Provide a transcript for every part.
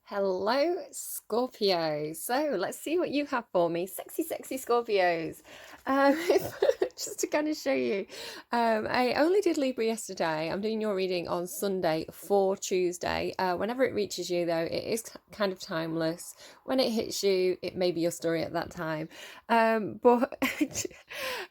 Hello, Scorpio. So let's see what you have for me. Sexy, sexy Scorpios. Um, just to kind of show you. I only did Libra yesterday. I'm doing your reading on Sunday for Tuesday. Whenever it reaches you, though, it is kind of timeless. When it hits you, it may be your story at that time. But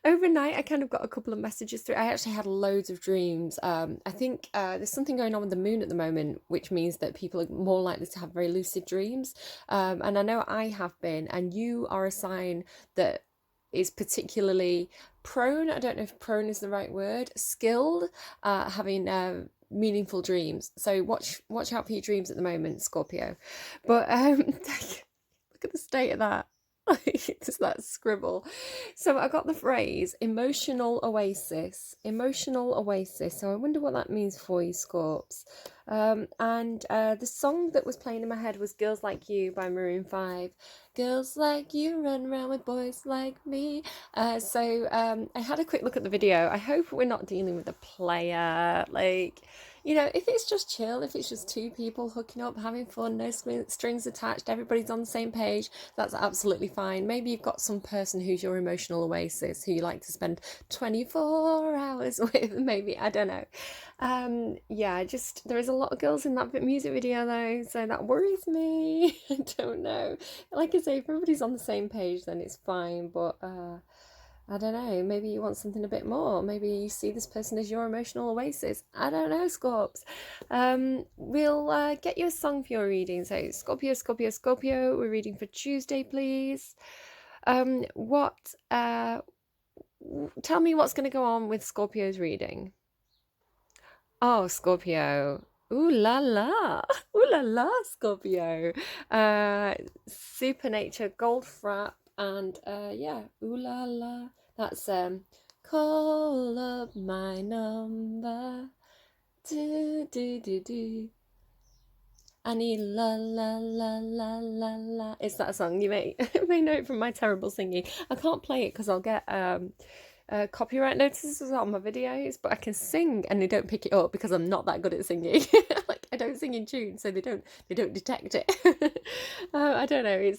overnight, I kind of got a couple of messages through. I actually had loads of dreams. I think there's something going on with the moon at the moment, which means that people are more likely to have very lucid dreams. And I know I have been, and you are a sign that is particularly prone. I don't know if prone is the right word, skilled, having meaningful dreams. So watch out for your dreams at the moment, Scorpio. But look at the state of that. It's that scribble. So I got the phrase emotional oasis. Emotional oasis. So I wonder what that means for you, Scorps. And the song that was playing in my head was Girls Like You by Maroon 5. Girls like you run around with boys like me. I had a quick look at the video. I hope we're not dealing with a player. If it's just chill, if it's just two people hooking up, having fun, no strings attached, everybody's on the same page, that's absolutely fine. Maybe you've got some person who's your emotional oasis who you like to spend 24 hours with, maybe, I don't know. There is a lot of girls in that music video though, so that worries me. I don't know. Like I say, if everybody's on the same page, then it's fine, but I don't know, maybe you want something a bit more. Maybe you see this person as your emotional oasis. I don't know, Scorps. We'll get you a song for your reading. So, Scorpio, Scorpio, Scorpio, we're reading for Tuesday, please. Um, what, uh, Tell me what's going to go on with Scorpio's reading. Oh, Scorpio. Ooh la la. Ooh la la, Scorpio. Uh, Supernature, Goldfrapp, and yeah, ooh la la. That's call up my number. Do do do do. I need la la la la la la. It's that song you may know it from my terrible singing. I can't play it because I'll get copyright notices on my videos, but I can sing and they don't pick it up because I'm not that good at singing. Like I don't sing in tune, so they don't detect it. I don't know.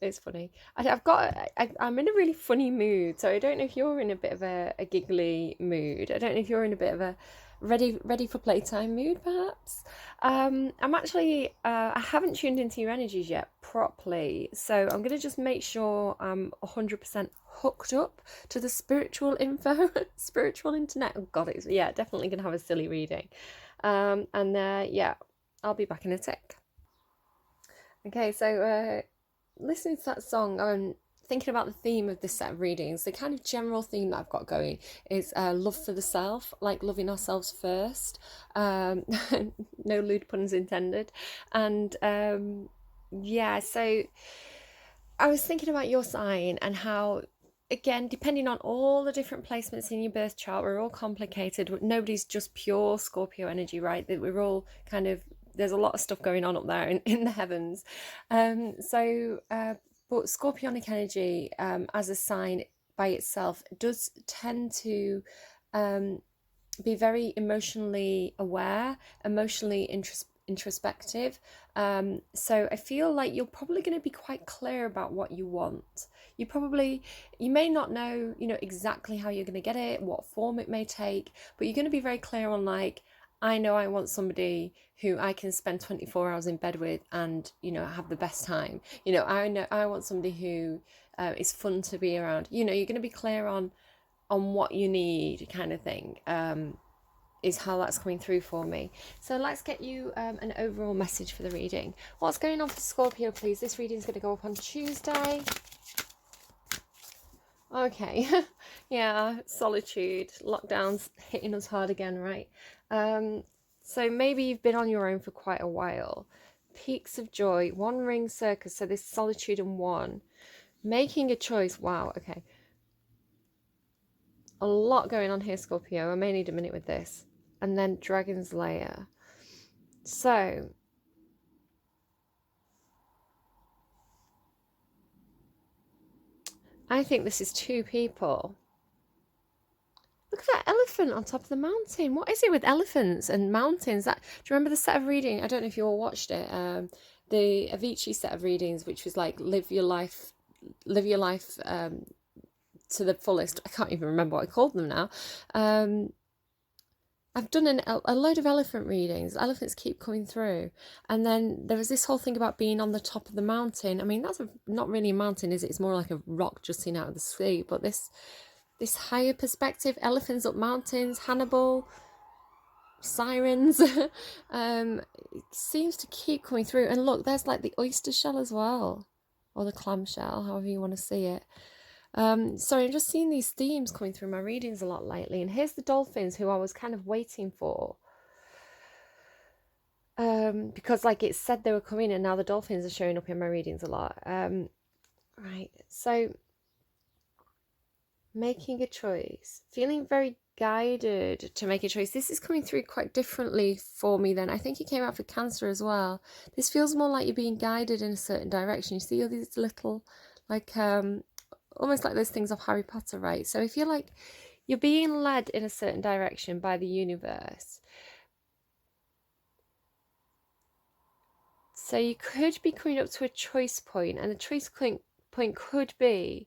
It's funny. I'm in a really funny mood, so I don't know if you're in a bit of a giggly mood. I don't know if you're in a bit of a ready for playtime mood, perhaps. I haven't tuned into your energies yet properly, so I'm gonna just make sure I'm 100% hooked up to the spiritual info, spiritual internet. Oh God, it's yeah, definitely gonna have a silly reading. Yeah, I'll be back in a tick. Okay, so listening to that song, I'm thinking about the theme of this set of readings. The kind of general theme that I've got going is love for the self, like loving ourselves first. No lewd puns intended. And yeah, so I was thinking about your sign and how, again, depending on all the different placements in your birth chart, we're all complicated. Nobody's just pure Scorpio energy, right? That we're all kind of, there's a lot of stuff going on up there in the heavens. But scorpionic energy as a sign by itself does tend to um, be very emotionally aware, emotionally introspective. So I feel like you're probably going to be quite clear about what you want. You may not know, exactly how you're going to get it, what form it may take, but you're going to be very clear on like, I know I want somebody who I can spend 24 hours in bed with and, have the best time. I know I want somebody who is fun to be around. You're going to be clear on what you need, kind of thing, is how that's coming through for me. So let's get you an overall message for the reading. What's going on for Scorpio, please? This reading is going to go up on Tuesday. Okay, yeah, solitude, lockdown's hitting us hard again, right? So maybe you've been on your own for quite a while. Peaks of joy, one ring circus, so this solitude and one. Making a choice, wow, okay. A lot going on here, Scorpio. I may need a minute with this. And then Dragon's Lair. So, I think this is two people. Look at that elephant on top of the mountain. What is it with elephants and mountains? That, do you remember the set of reading? I don't know if you all watched it. The Avicii set of readings, which was like live your life to the fullest. I can't even remember what I called them now. I've done a load of elephant readings. Elephants keep coming through. And then there was this whole thing about being on the top of the mountain. I mean, that's not really a mountain, is it? It's more like a rock jutting out of the sea. But this higher perspective, elephants up mountains, Hannibal, sirens, it seems to keep coming through. And look, there's like the oyster shell as well, or the clam shell, however you want to see it. Sorry, I'm just seeing these themes coming through my readings a lot lately. And here's the dolphins, who I was kind of waiting for. Because like it said they were coming, and now the dolphins are showing up in my readings a lot. Right, so making a choice, feeling very guided to make a choice. This is coming through quite differently for me then. I think it came out for Cancer as well. This feels more like you're being guided in a certain direction. You see all these little, like, almost like those things of Harry Potter, right? So I feel like you're being led in a certain direction by the universe. So you could be coming up to a choice point, and the choice point could be,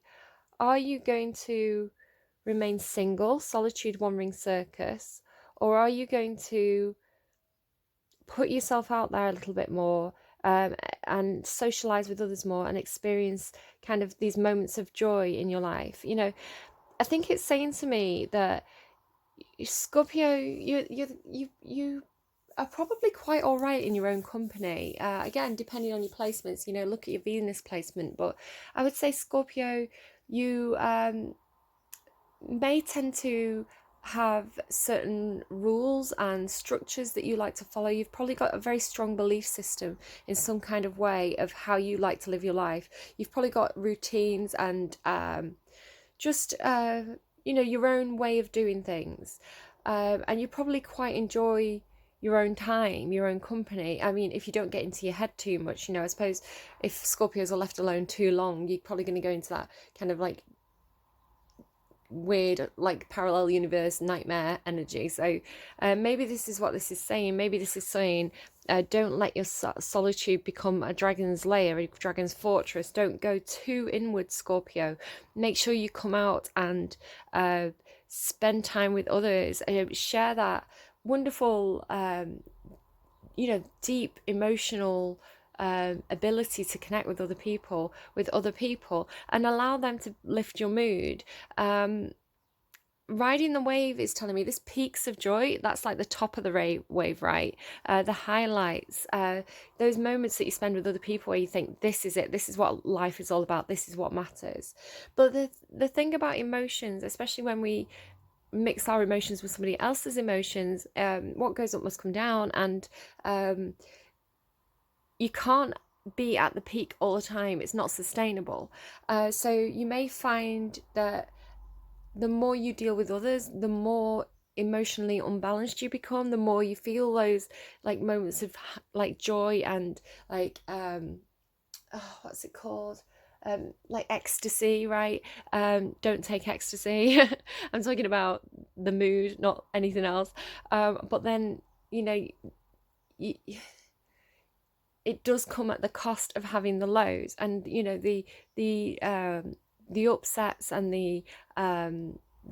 are you going to remain single, solitude, one ring circus, or are you going to put yourself out there a little bit more, and socialize with others more, and experience kind of these moments of joy in your life? You know, I think it's saying to me that Scorpio, you are probably quite all right in your own company. Again, depending on your placements, you know, look at your Venus placement. But I would say Scorpio, you may tend to have certain rules and structures that you like to follow. You've probably got a very strong belief system in some kind of way of how you like to live your life. You've probably got routines and just you know, your own way of doing things, and you probably quite enjoy your own time, your own company. I mean, if you don't get into your head too much, you know, I suppose if Scorpios are left alone too long, you're probably going to go into that kind of like weird, like parallel universe nightmare energy. So maybe this is what this is saying. Maybe this is saying, don't let your solitude become a dragon's lair, a dragon's fortress. Don't go too inward, Scorpio. Make sure you come out and spend time with others, share that wonderful you know, deep emotional ability to connect with other people, and allow them to lift your mood. Riding the wave is telling me this peaks of joy, that's like the top of the wave, right? The highlights, those moments that you spend with other people where you think, this is it, this is what life is all about, this is what matters. But the thing about emotions, especially when we mix our emotions with somebody else's emotions, what goes up must come down, and you can't be at the peak all the time. It's not sustainable. So you may find that the more you deal with others, the more emotionally unbalanced you become, the more you feel those like moments of like joy and like what's it called, like ecstasy, right? Don't take ecstasy. I'm talking about the mood, not anything else. But then, you know, it does come at the cost of having the lows, and you know, the upsets and the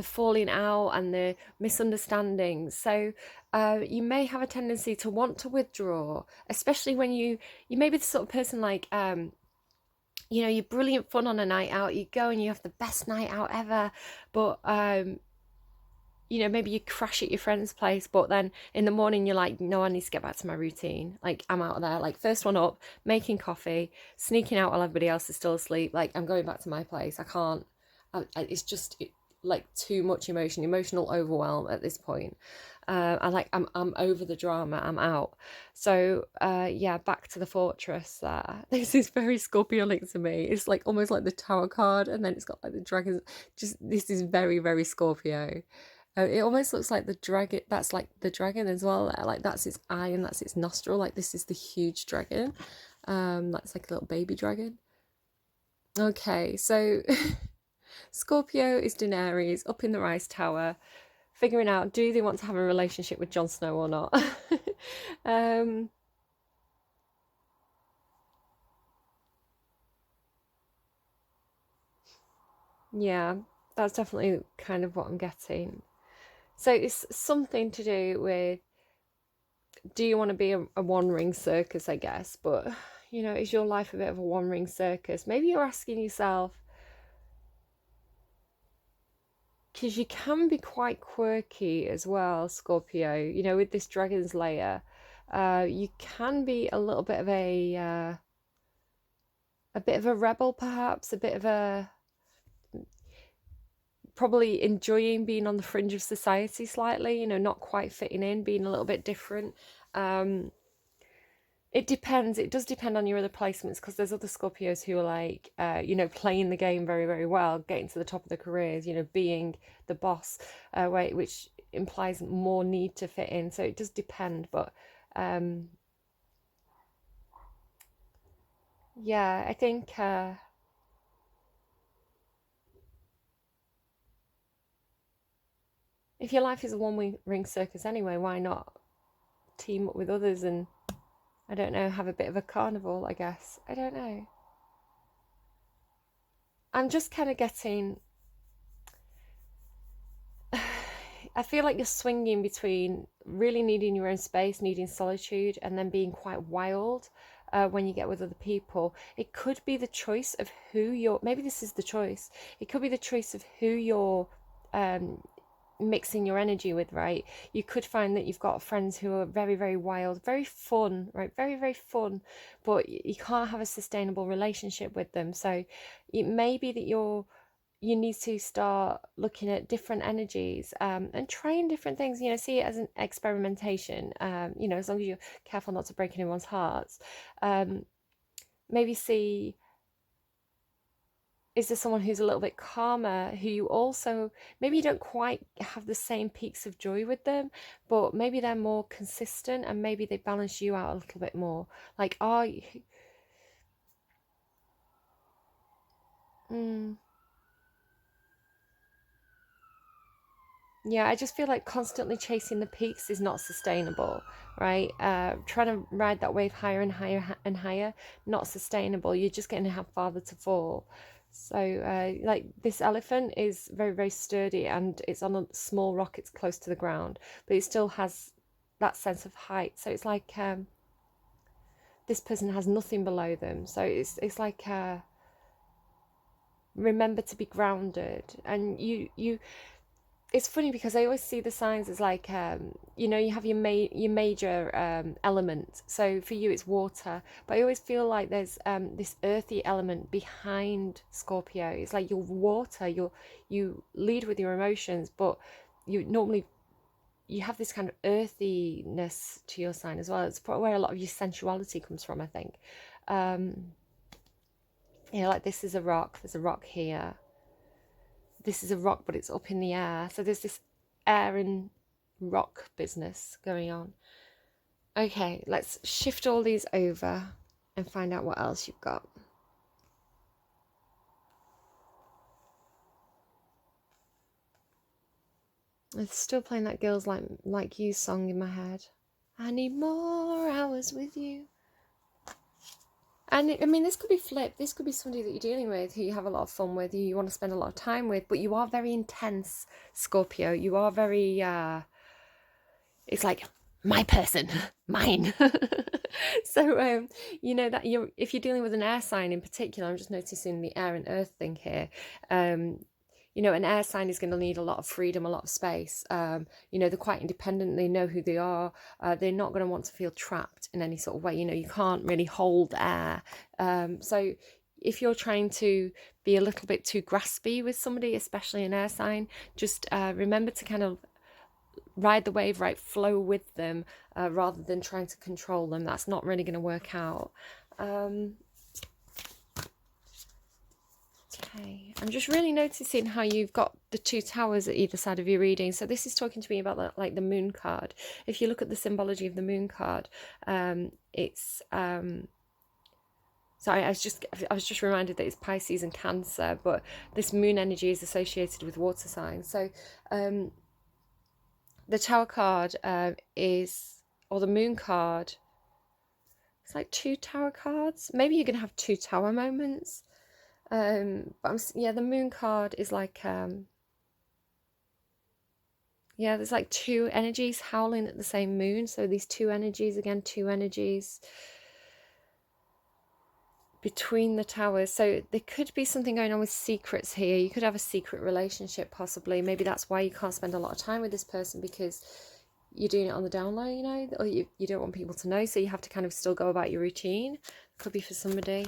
falling out and the misunderstandings. So you may have a tendency to want to withdraw, especially when you may be the sort of person like you know, you're brilliant fun on a night out, you go and you have the best night out ever, but you know, maybe you crash at your friend's place, but then in the morning you're like, no, I need to get back to my routine. Like, I'm out of there, like first one up, making coffee, sneaking out while everybody else is still asleep. Like, I'm going back to my place. I can't, it's just like too much emotional overwhelm at this point. I'm over the drama, I'm out. So yeah, back to the fortress. This is very Scorpio-like to me. It's like almost like the Tower card, and then it's got like the dragons. Just, this is very, very Scorpio. It almost looks like the dragon. That's like the dragon as well. Like, that's its eye and that's its nostril. Like, this is the huge dragon. That's like a little baby dragon. Okay, so Scorpio is Daenerys up in the Rise Tower, figuring out, do they want to have a relationship with Jon Snow or not? Yeah, that's definitely kind of what I'm getting. So it's something to do with, do you want to be a one ring circus, I guess? But, is your life a bit of a one ring circus? Maybe you're asking yourself, because you can be quite quirky as well, Scorpio, with this dragon's lair. You can be a bit of a rebel, perhaps, a bit of a, probably enjoying being on the fringe of society slightly, not quite fitting in, being a little bit different. It depends. It does depend on your other placements, because there's other Scorpios who are like, playing the game very, very well, getting to the top of their careers, being the boss, which implies more need to fit in. So it does depend. But yeah, I think if your life is a one ring circus anyway, why not team up with others and, I don't know, have a bit of a carnival, I guess. I don't know. I'm just kind of getting, I feel like you're swinging between really needing your own space, needing solitude, and then being quite wild when you get with other people. It could be the choice of who you're, maybe this is the choice. It could be the choice of who you're um, mixing your energy with, right? You could find that you've got friends who are very, very wild, very fun, right? Very, very fun, but you can't have a sustainable relationship with them. So it may be that you need to start looking at different energies, and trying different things, see it as an experimentation, as long as you're careful not to break anyone's hearts. Maybe see, is there someone who's a little bit calmer, who you also, maybe you don't quite have the same peaks of joy with them, but maybe they're more consistent and maybe they balance you out a little bit more. Like, are you, mm, yeah, I just feel like constantly chasing the peaks is not sustainable, right? Trying to ride that wave higher and higher and higher, not sustainable. You're just going to have farther to fall. So, like, this elephant is very, very sturdy, and it's on a small rock. It's close to the ground, but it still has that sense of height. So it's like, this person has nothing below them. So it's like, remember to be grounded, and you it's funny because I always see the signs as like, you have your major element. So for you it's water, but I always feel like there's this earthy element behind Scorpio. It's like you're water, you lead with your emotions, but you have this kind of earthiness to your sign as well. It's probably where a lot of your sensuality comes from, I think. Like, this is a rock, there's a rock here. This is a rock, but it's up in the air. So there's this air and rock business going on. Okay, let's shift all these over and find out what else you've got. It's still playing that Girls Like You song in my head. I need more hours with you. And I mean, this could be flipped. This could be somebody that you're dealing with, who you have a lot of fun with, who you want to spend a lot of time with, but you are very intense, Scorpio. You are very, it's like, my person, mine. So, that if you're dealing with an air sign in particular, I'm just noticing the air and earth thing here. An air sign is going to need a lot of freedom, a lot of space. They're quite independent. They know who they are. They're not going to want to feel trapped in any sort of way. You can't really hold air. So if you're trying to be a little bit too graspy with somebody, especially an air sign, just remember to kind of ride the wave, right? Flow with them, rather than trying to control them. That's not really going to work out. Okay, I'm just really noticing how you've got the two towers at either side of your reading. So this is talking to me about the moon card. If you look at the symbology of the moon card, it's sorry, I was just reminded that it's Pisces and Cancer, but this moon energy is associated with water signs. So the Tower card is, or the Moon card, it's like 2 Tower cards. Maybe you're going to have 2 Tower moments. But yeah, the Moon card is like, yeah, there's like 2 energies howling at the same moon. So these 2 energies, again, 2 energies between the towers. So there could be something going on with secrets here. You could have a secret relationship possibly. Maybe that's why you can't spend a lot of time with this person, because you're doing it on the down low, you know, or you don't want people to know, so you have to kind of still go about your routine. Could be for somebody.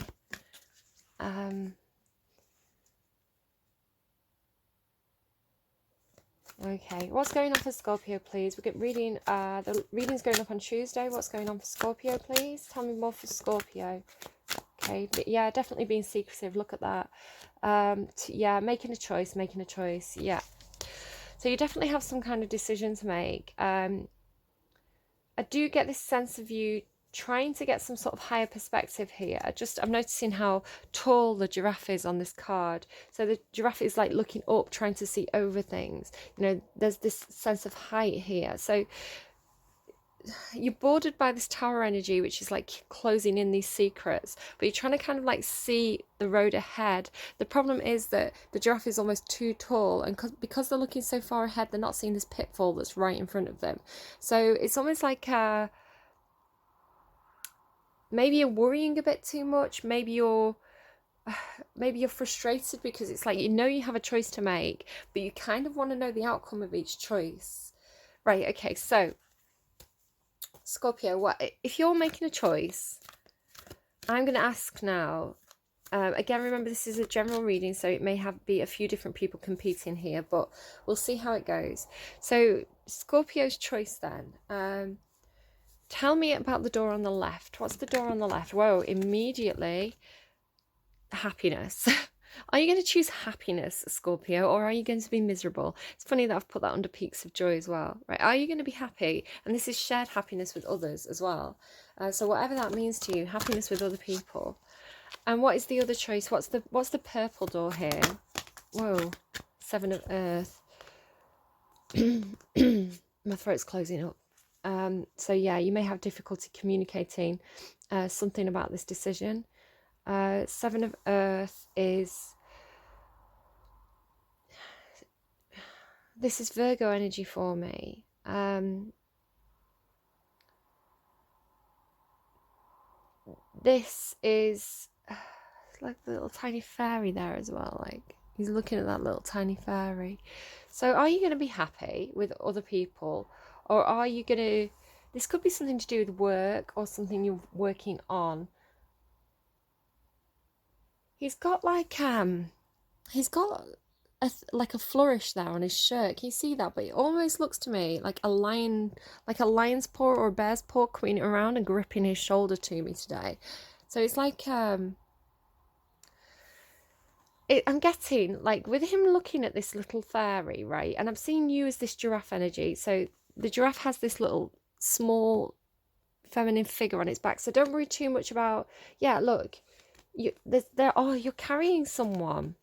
Okay, what's going on for Scorpio, please? We're reading, the reading's going up on Tuesday. What's going on for Scorpio, please? Tell me more for Scorpio. Okay, but yeah, definitely being secretive. Look at that. Yeah, making a choice. Yeah. So you definitely have some kind of decision to make. I do get this sense of you trying to get some sort of higher perspective here. I'm noticing how tall the giraffe is on this card. So the giraffe is like looking up, trying to see over things. You know, there's this sense of height here. So you're bordered by this tower energy, which is like closing in these secrets, but you're trying to kind of like see the road ahead. The problem is that the giraffe is almost too tall, and because they're looking so far ahead, they're not seeing this pitfall that's right in front of them. So it's almost like maybe you're worrying a bit too much. Maybe you're frustrated because it's like, you know, you have a choice to make, but you kind of want to know the outcome of each choice. Right, okay, so Scorpio, what if you're making a choice? I'm going to ask now. Again, remember, this is a general reading, so it may be a few different people competing here, but we'll see how it goes. So Scorpio's choice then. Tell me about the door on the left. What's the door on the left? Whoa, immediately, happiness. Are you going to choose happiness, Scorpio, or are you going to be miserable? It's funny that I've put that under peaks of joy as well, right? Are you going to be happy? And this is shared happiness with others as well. So whatever that means to you, happiness with other people. And what is the other choice? What's the purple door here? Whoa, 7 of Earth. My throat's closing up. So yeah, you may have difficulty communicating something about this decision. 7 of Earth is, this is Virgo energy for me. This is like the little tiny fairy there as well. Like, he's looking at that little tiny fairy. So are you going to be happy with other people, or are you going to, this could be something to do with work or something you're working on. He's got like like a flourish there on his shirt. Can you see that? But it almost looks to me like a lion, like a lion's paw or a bear's paw coming around and gripping his shoulder to me today. So it's like I'm getting like, with him looking at this little fairy, right? And I'm seeing you as this giraffe energy. So the giraffe has this little small feminine figure on its back. So don't worry too much about, yeah, look, you're carrying someone.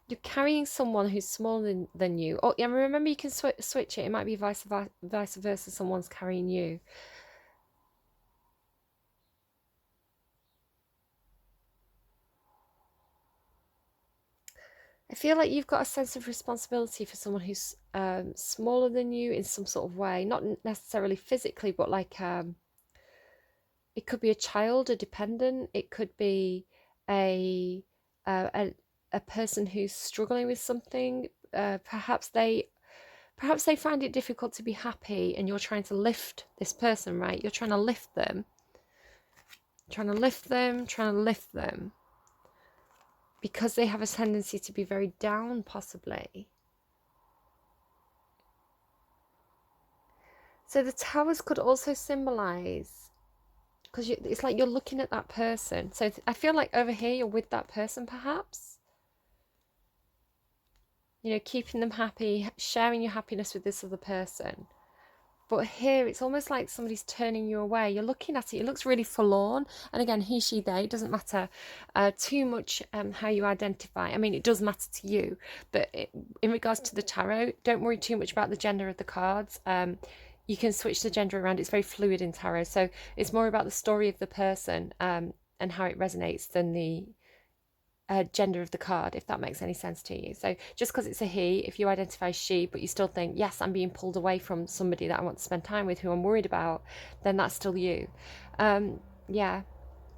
You're carrying someone who's smaller than you. Oh, yeah, remember, you can switch it. It might be vice versa. Someone's carrying you. I feel like you've got a sense of responsibility for someone who's smaller than you in some sort of way. Not necessarily physically, but like it could be a child, a dependent. It could be a person who's struggling with something. Perhaps they find it difficult to be happy, and you're trying to lift this person, right? You're trying to lift them. Trying to lift them. Because they have a tendency to be very down, possibly. So the towers could also symbolize, because it's like you're looking at that person. So I feel like over here you're with that person, perhaps. You know, keeping them happy, sharing your happiness with this other person. But here, it's almost like somebody's turning you away. You're looking at it. It looks really forlorn. And again, he, she, they. It doesn't matter too much how you identify. I mean, it does matter to you. But in regards to the tarot, don't worry too much about the gender of the cards. You can switch the gender around. It's very fluid in tarot. So it's more about the story of the person and how it resonates than the gender of the card, if that makes any sense to you. So just because it's a he, if you identify as she, but you still think, yes, I'm being pulled away from somebody that I want to spend time with, who I'm worried about, then that's still you. Yeah.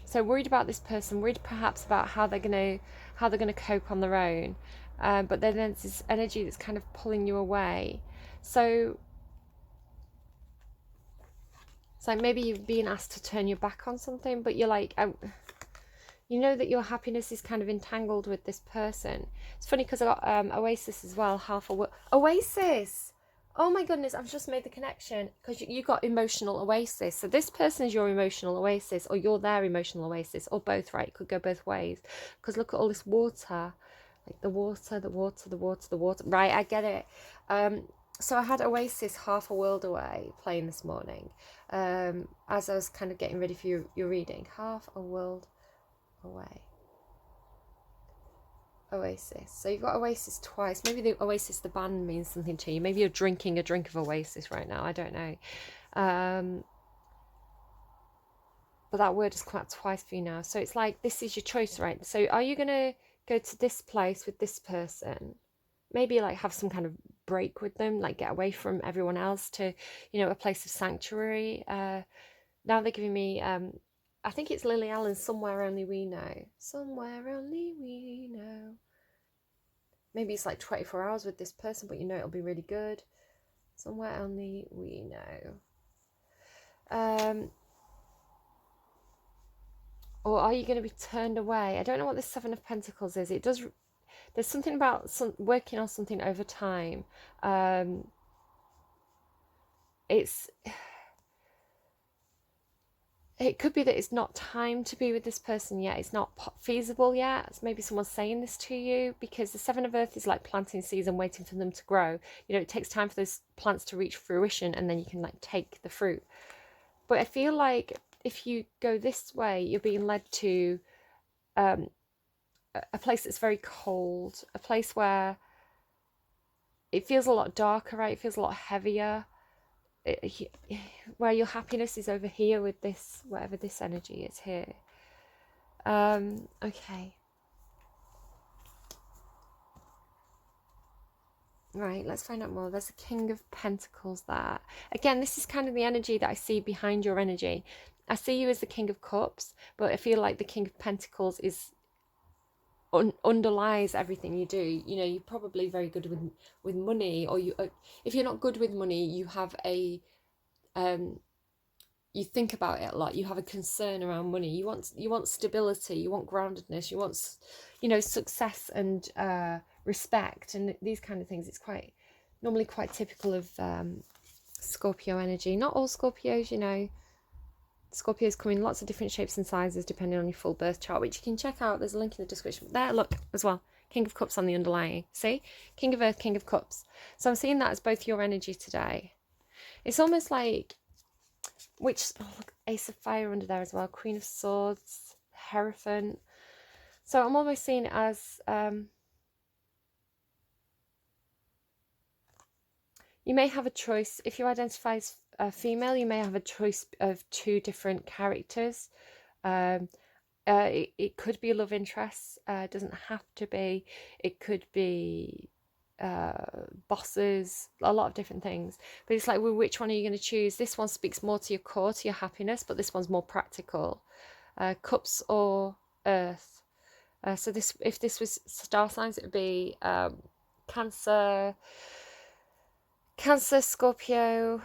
So worried about this person, worried perhaps about how they're gonna cope on their own. But then there's this energy that's kind of pulling you away. So it's like maybe you've been asked to turn your back on something, but you're like, you know that your happiness is kind of entangled with this person. It's funny because I got Oasis as well, Oasis! Oh my goodness, I've just made the connection because you got emotional oasis. So this person is your emotional oasis, or you're their emotional oasis, or both, right? It could go both ways. Because look at all this water. Like the water. Right, I get it. So I had Oasis Half a World Away playing this morning as I was kind of getting ready for your reading. Half a World Away. Oasis. So you've got Oasis twice. Maybe the Oasis, the band, means something to you. Maybe you're drinking a drink of Oasis right now. I don't know. But that word has come out twice for you now. So it's like, this is your choice, right? So are you going to go to this place with this person? Maybe like have some kind of break with them, like get away from everyone else to, you know, a place of sanctuary. Now they're giving me, I think it's Lily Allen's Somewhere Only We Know. Somewhere Only We Know. Maybe it's like 24 hours with this person, but you know it'll be really good. Somewhere Only We Know. Or are you going to be turned away? I don't know what this Seven of Pentacles is. It does. There's something about working on something over time. It could be that it's not time to be with this person yet. It's not feasible yet. It's maybe someone's saying this to you, because the Seven of Earth is like planting seeds and waiting for them to grow. You know, it takes time for those plants to reach fruition, and then you can like take the fruit. But I feel like if you go this way, you're being led to a place that's very cold, a place where it feels a lot darker, right? It feels a lot heavier. Where your happiness is over here with this, whatever this energy is here. Okay. Right, let's find out more. There's a King of Pentacles there. Again, this is kind of the energy that I see behind your energy. I see you as the King of Cups, but I feel like the King of Pentacles is underlies everything you do. You know, you're probably very good with money, or you if you're not good with money, you have a you think about it a lot. You have a concern around money. You want stability, you want groundedness, you want, you know, success and respect and these kind of things. It's normally quite typical of Scorpio energy. Not all Scorpios, you know. Scorpios come in lots of different shapes and sizes depending on your full birth chart, which you can check out. There's a link in the description. There, look, as well. King of Cups on the underlying. See? King of Earth, King of Cups. So I'm seeing that as both your energy today. It's almost like, look, Ace of Fire under there as well. Queen of Swords, Hierophant. So I'm almost seeing it as, you may have a choice. If you identify as female, you may have a choice of two different characters. It could be a love interest. It doesn't have to be. It could be bosses, a lot of different things. But it's like, well, which one are you going to choose? This one speaks more to your core, to your happiness, but this one's more practical. Cups or Earth. So if this was star signs, it would be Cancer, Scorpio,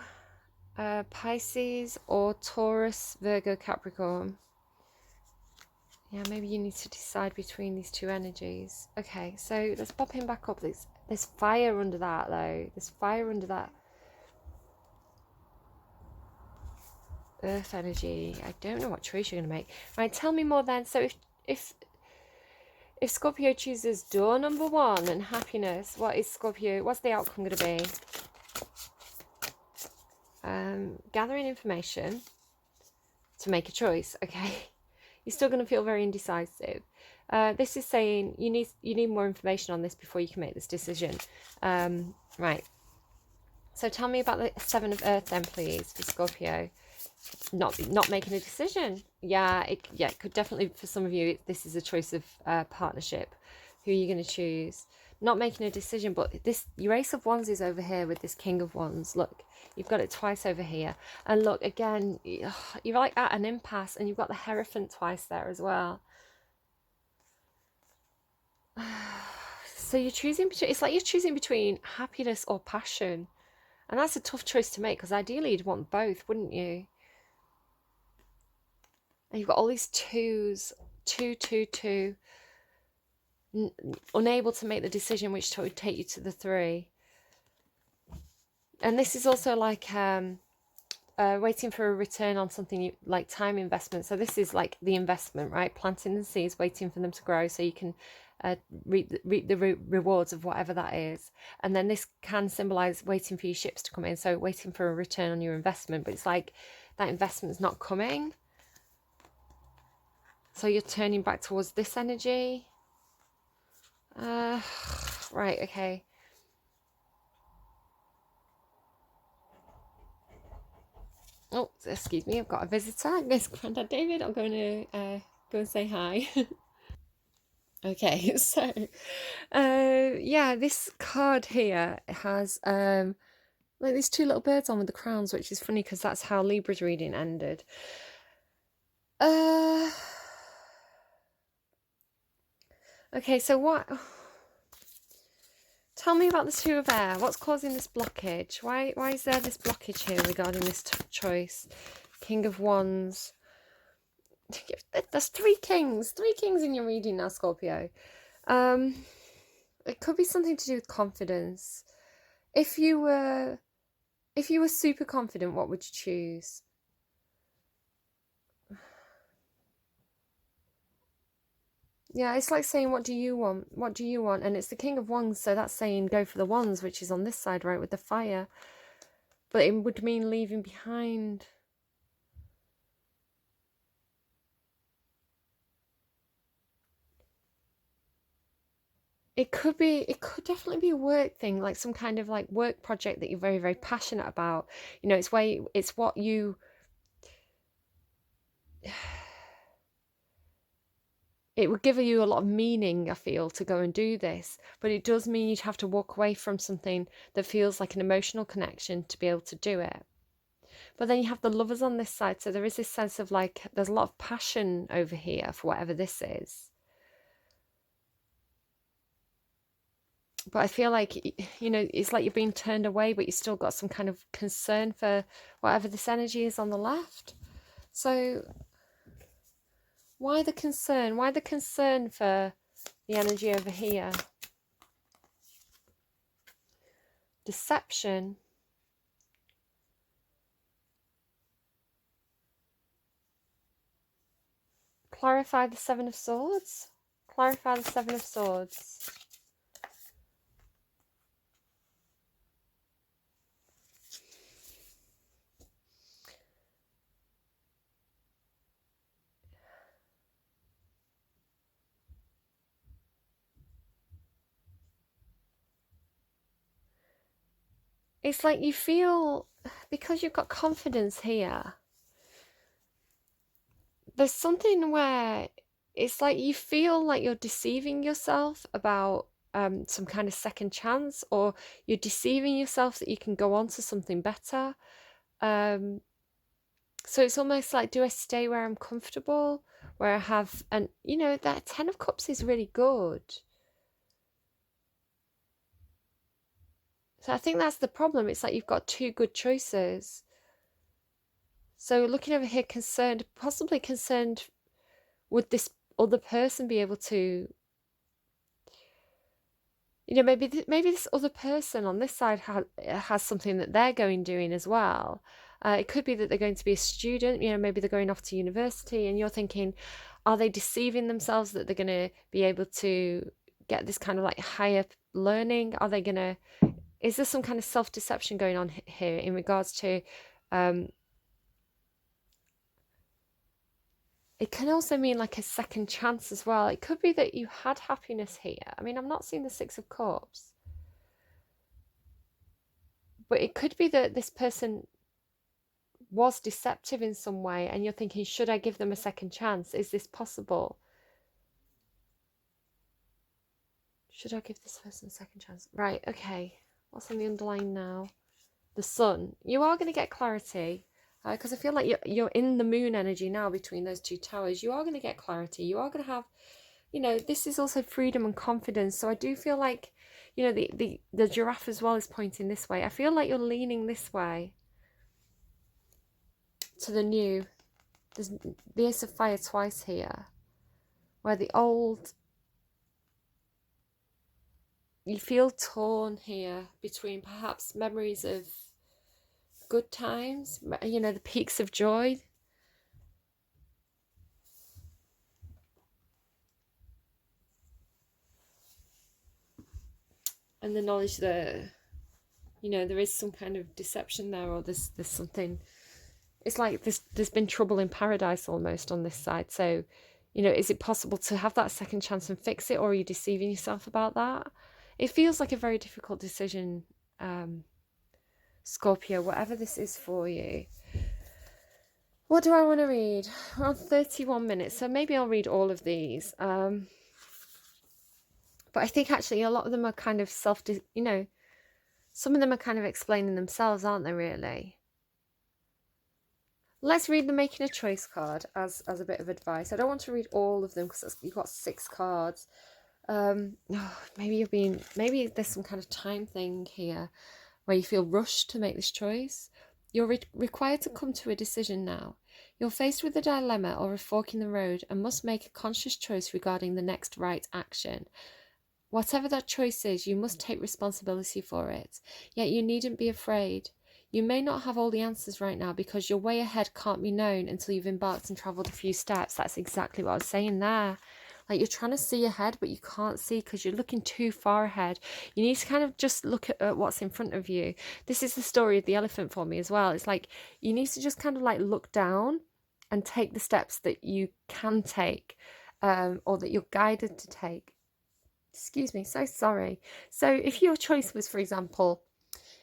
Pisces, or Taurus, Virgo, Capricorn. Yeah, maybe you need to decide between these two energies. Okay, so let's pop him back up. There's fire under that, though. There's fire under that Earth energy. I don't know what choice you're going to make. Right, tell me more then. So if Scorpio chooses door number 1 and happiness, what's the outcome going to be? gathering information to make a choice. Okay, you're still going to feel very indecisive. This is saying you need more information on this before you can make this decision. Right. So tell me about the Seven of Earth then, please, for Scorpio. Not making a decision. Yeah, it could definitely, for some of you, this is a choice of partnership. Who are you going to choose? Not making a decision, but your Ace of Wands is over here with this King of Wands. Look, you've got it twice over here. And look, again, you're like at an impasse, and you've got the Hierophant twice there as well. So you're choosing between, it's like you're choosing between happiness or passion. And that's a tough choice to make, because ideally you'd want both, wouldn't you? And you've got all these twos, two, unable to make the decision which would take you to the three. And this is also like waiting for a return on something like time investment. So this is like the investment, right? Planting the seeds, waiting for them to grow so you can reap the rewards of whatever that is. And then this can symbolize waiting for your ships to come in. So waiting for a return on your investment, but it's like that investment's not coming. So you're turning back towards this energy. Right, okay. Oh, excuse me, I've got a visitor. It's Grandad David. I'm going to go and say hi. Okay, so yeah, this card here has like these two little birds on with the crowns, which is funny because that's how Libra's reading ended. Okay, so what? Tell me about the Two of Air. What's causing this blockage? Why is there this blockage here regarding this choice? King of Wands. There's three kings in your reading now, Scorpio. It could be something to do with confidence. If you were super confident, what would you choose? Yeah, it's like saying, what do you want? What do you want? And it's the King of Wands, so that's saying go for the wands, which is on this side, right, with the fire. But it would mean leaving behind. It could definitely be a work thing, like some kind of like work project that you're very, very passionate about. You know, it's what you... It would give you a lot of meaning, I feel, to go and do this. But it does mean you'd have to walk away from something that feels like an emotional connection to be able to do it. But then you have the Lovers on this side, so there is this sense of like, there's a lot of passion over here for whatever this is. But I feel like, you know, it's like you're being turned away, but you've still got some kind of concern for whatever this energy is on the left. So why the concern? Why the concern for the energy over here? Deception. Clarify the Seven of Swords. Clarify the Seven of Swords. It's like you feel, because you've got confidence here, there's something where it's like you feel like you're deceiving yourself about some kind of second chance, or you're deceiving yourself that you can go on to something better. So it's almost like, do I stay where I'm comfortable, where I have, and you know, that Ten of Cups is really good. So I think that's the problem. It's like you've got two good choices. So looking over here, concerned, possibly concerned, would this other person be able to, you know, maybe this other person on this side has something that they're doing as well. It could be that they're going to be a student, you know, maybe they're going off to university, and you're thinking, are they deceiving themselves that they're going to be able to get this kind of like higher learning? Are they going to, is there some kind of self-deception going on here in regards to It can also mean like a second chance as well. It could be that you had happiness here. I mean, I'm not seeing the Six of Cups. But it could be that this person was deceptive in some way and you're thinking, should I give them a second chance? Is this possible? Should I give this person a second chance? Right, okay. What's on the underlying now? The Sun. You are going to get clarity because I feel like you're in the moon energy now between those two towers. You are going to get clarity. You are going to have, you know, this is also freedom and confidence. So I do feel like, you know, the giraffe as well is pointing this way. I feel like you're leaning this way to the new. There's the Ace of Fire twice here, where the old, you feel torn here between perhaps memories of good times, you know, the peaks of joy, and the knowledge that, you know, there is some kind of deception there, or there's something. It's like there's been trouble in paradise almost on this side. So, you know, is it possible to have that second chance and fix it, or are you deceiving yourself about that? It feels like a very difficult decision, Scorpio, whatever this is for you. What do I want to read? We're on 31 minutes, so maybe I'll read all of these. But I think actually a lot of them are kind of you know, some of them are kind of explaining themselves, aren't they, really? Let's read the making a choice card as a bit of advice. I don't want to read all of them because you've got 6 cards. Maybe there's some kind of time thing here where you feel rushed to make this choice. You're required to come to a decision now. You're faced with a dilemma or a fork in the road and must make a conscious choice regarding the next right action. Whatever that choice is, you must take responsibility for it. Yet you needn't be afraid. You may not have all the answers right now because your way ahead can't be known until you've embarked and travelled a few steps. That's exactly what I was saying there. Like, you're trying to see ahead, but you can't see because you're looking too far ahead. You need to kind of just look at what's in front of you. This is the story of the elephant for me as well. It's like you need to just kind of like look down and take the steps that you can take, or that you're guided to take. Excuse me, so sorry. So if your choice was, for example,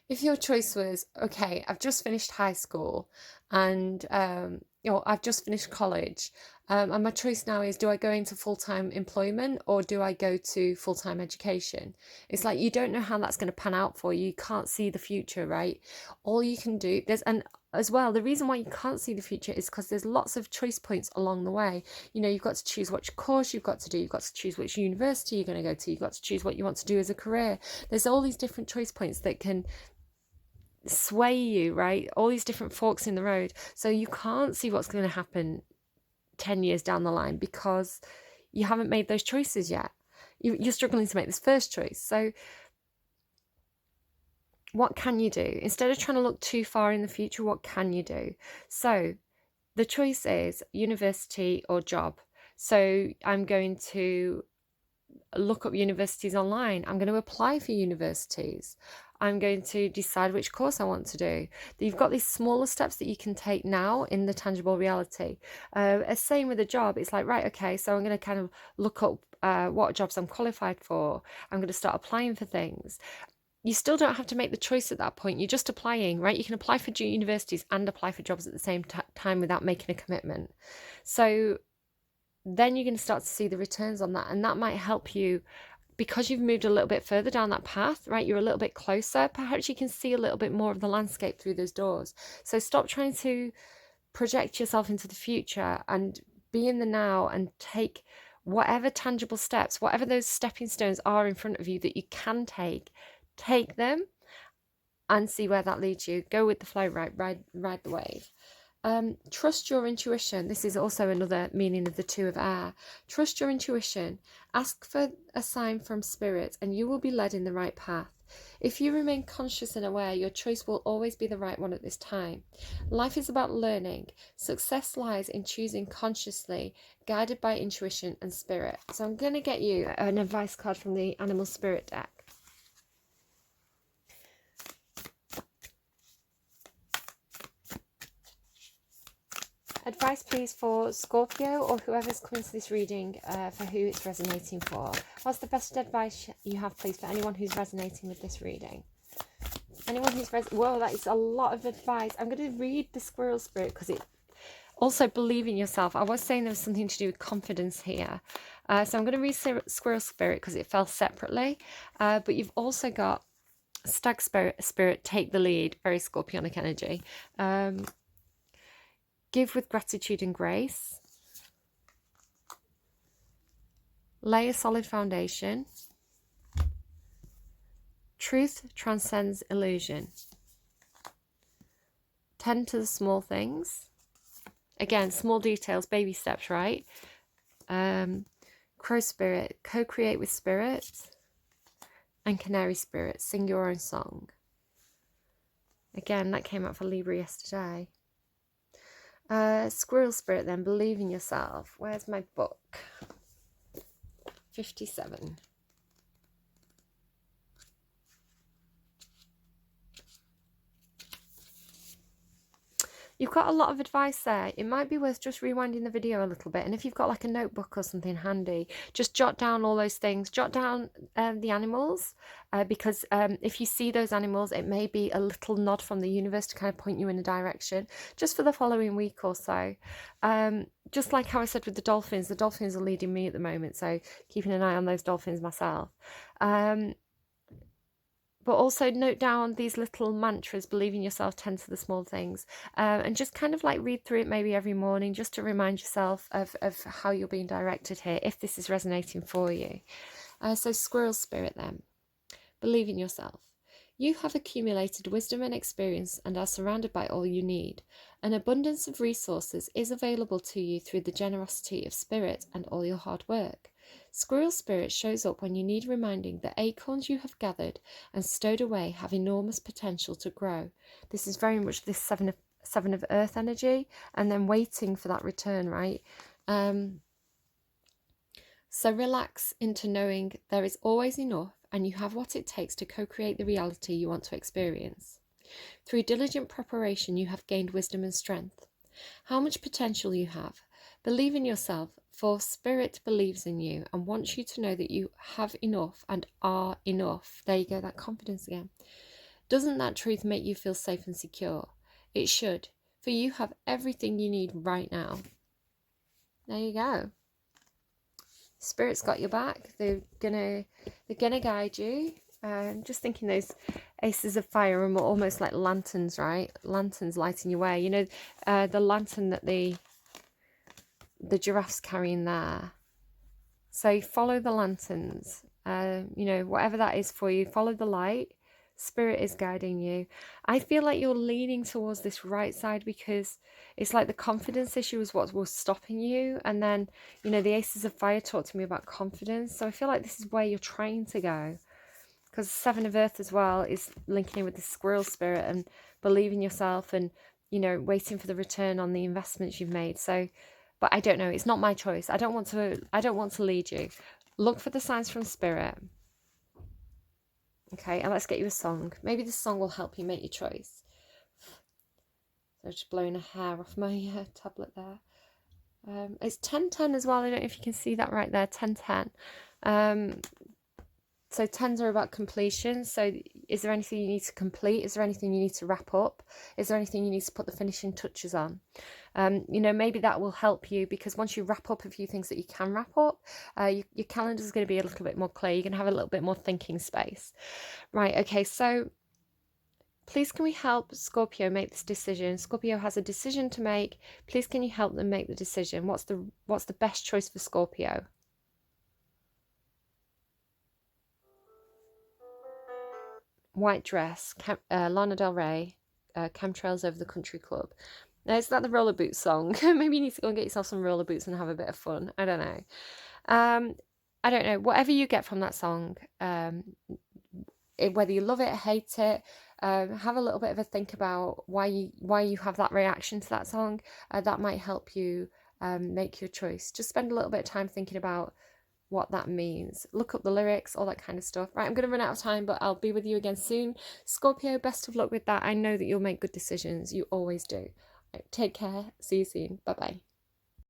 okay, I've just finished high school and I've just finished college, and my choice now is, do I go into full-time employment or do I go to full-time education? It's like you don't know how that's going to pan out for you. You can't see the future, right? All you can do, and as well, the reason why you can't see the future is because there's lots of choice points along the way. You know, you've got to choose which course you've got to do, you've got to choose which university you're going to go to, you've got to choose what you want to do as a career. There's all these different choice points that can sway you, right? All these different forks in the road. So you can't see what's going to happen 10 years down the line because you haven't made those choices yet. You're struggling to make this first choice. So what can you do? Instead of trying to look too far in the future, what can you do? So the choice is university or job. So I'm going to look up universities online. I'm going to apply for universities. I'm going to decide which course I want to do. You've got these smaller steps that you can take now in the tangible reality. Same with a job. It's like, right, okay, so I'm going to kind of look up what jobs I'm qualified for. I'm going to start applying for things. You still don't have to make the choice at that point. You're just applying, right? You can apply for universities and apply for jobs at the same time without making a commitment. So then you're going to start to see the returns on that. And that might help you because you've moved a little bit further down that path, right? You're a little bit closer. Perhaps you can see a little bit more of the landscape through those doors. So stop trying to project yourself into the future and be in the now and take whatever tangible steps, whatever those stepping stones are in front of you that you can take them and see where that leads you. Go with the flow, right? Ride the wave. Trust your intuition. This is also another meaning of the 2 of air. Trust your intuition. Ask for a sign from spirit and you will be led in the right path. If you remain conscious and aware, your choice will always be the right one at this time. Life is about learning. Success lies in choosing consciously, guided by intuition and spirit. So I'm going to get you an advice card from the Animal Spirit deck. Advice, please, for Scorpio or whoever's coming to this reading, for who it's resonating for. What's the best advice you have, please, for anyone who's resonating with this reading? Anyone who's whoa, that is a lot of advice. I'm going to read the Squirrel Spirit because it also believe in yourself. I was saying there was something to do with confidence here. So I'm going to read Squirrel Spirit because it fell separately. But you've also got Stag Spirit, take the lead, very Scorpionic energy. Give with gratitude and grace. Lay a solid foundation. Truth transcends illusion. Tend to the small things. Again, small details, baby steps, right? Crow Spirit, co-create with spirit. And Canary Spirit, sing your own song. Again, that came out for Libra yesterday. Squirrel Spirit then, believe in yourself. Where's my book? 57. You've got a lot of advice there. It might be worth just rewinding the video a little bit. And if you've got like a notebook or something handy, just jot down all those things. Jot down the animals, because if you see those animals, it may be a little nod from the universe to kind of point you in a direction, just for the following week or so. Just like how I said with the dolphins are leading me at the moment. So keeping an eye on those dolphins myself. But also note down these little mantras, believe in yourself, tend to the small things, and just kind of like read through it maybe every morning just to remind yourself of how you're being directed here, if this is resonating for you. So Squirrel Spirit then, believe in yourself. You have accumulated wisdom and experience and are surrounded by all you need. An abundance of resources is available to you through the generosity of spirit and all your hard work. Squirrel Spirit shows up when you need reminding that acorns you have gathered and stowed away have enormous potential to grow. This is very much this seven of earth energy, and then waiting for that return, right? So relax into knowing there is always enough and you have what it takes to co-create the reality you want to experience. Through diligent preparation, you have gained wisdom and strength. How much potential you have. Believe in yourself, for Spirit believes in you and wants you to know that you have enough and are enough. There you go, that confidence again. Doesn't that truth make you feel safe and secure? It should, for you have everything you need right now. There you go. Spirit's got your back. They're gonna guide you. Just thinking those aces of fire are almost like lanterns, right? Lanterns lighting your way. You know, the lantern that the giraffe's carrying there. So follow the lanterns. You know, whatever that is for you, follow the light. Spirit is guiding you. I feel like you're leaning towards this right side because it's like the confidence issue is what was stopping you. And then, you know, the aces of fire talk to me about confidence. So I feel like this is where you're trying to go. Because Seven of Earth as well is linking in with the Squirrel Spirit and believing yourself and, you know, waiting for the return on the investments you've made. So, but I don't know. It's not my choice. I don't want to lead you. Look for the signs from Spirit. Okay, and let's get you a song. Maybe this song will help you make your choice. So just blowing a hair off my tablet there. It's 10-10 as well. I don't know if you can see that right there, 10-10. So 10s are about completion. So is there anything you need to complete? Is there anything you need to wrap up? Is there anything you need to put the finishing touches on? You know, maybe that will help you, because once you wrap up a few things that you can wrap up, your calendar is going to be a little bit more clear. You're going to have a little bit more thinking space. Right, okay, so please can we help Scorpio make this decision? Scorpio has a decision to make. Please can you help them make the decision? What's the best choice for Scorpio? White Dress, Lana Del Rey, Chemtrails Over the Country Club. Now, is that the roller boots song? Maybe you need to go and get yourself some roller boots and have a bit of fun. I don't know. I don't know. Whatever you get from that song, whether you love it or hate it, have a little bit of a think about why you have that reaction to that song. That might help you make your choice. Just spend a little bit of time thinking about what that means. Look up the lyrics, all that kind of stuff. Right, I'm going to run out of time, but I'll be with you again soon. Scorpio, best of luck with that. I know that you'll make good decisions. You always do. Take care. See you soon. Bye bye.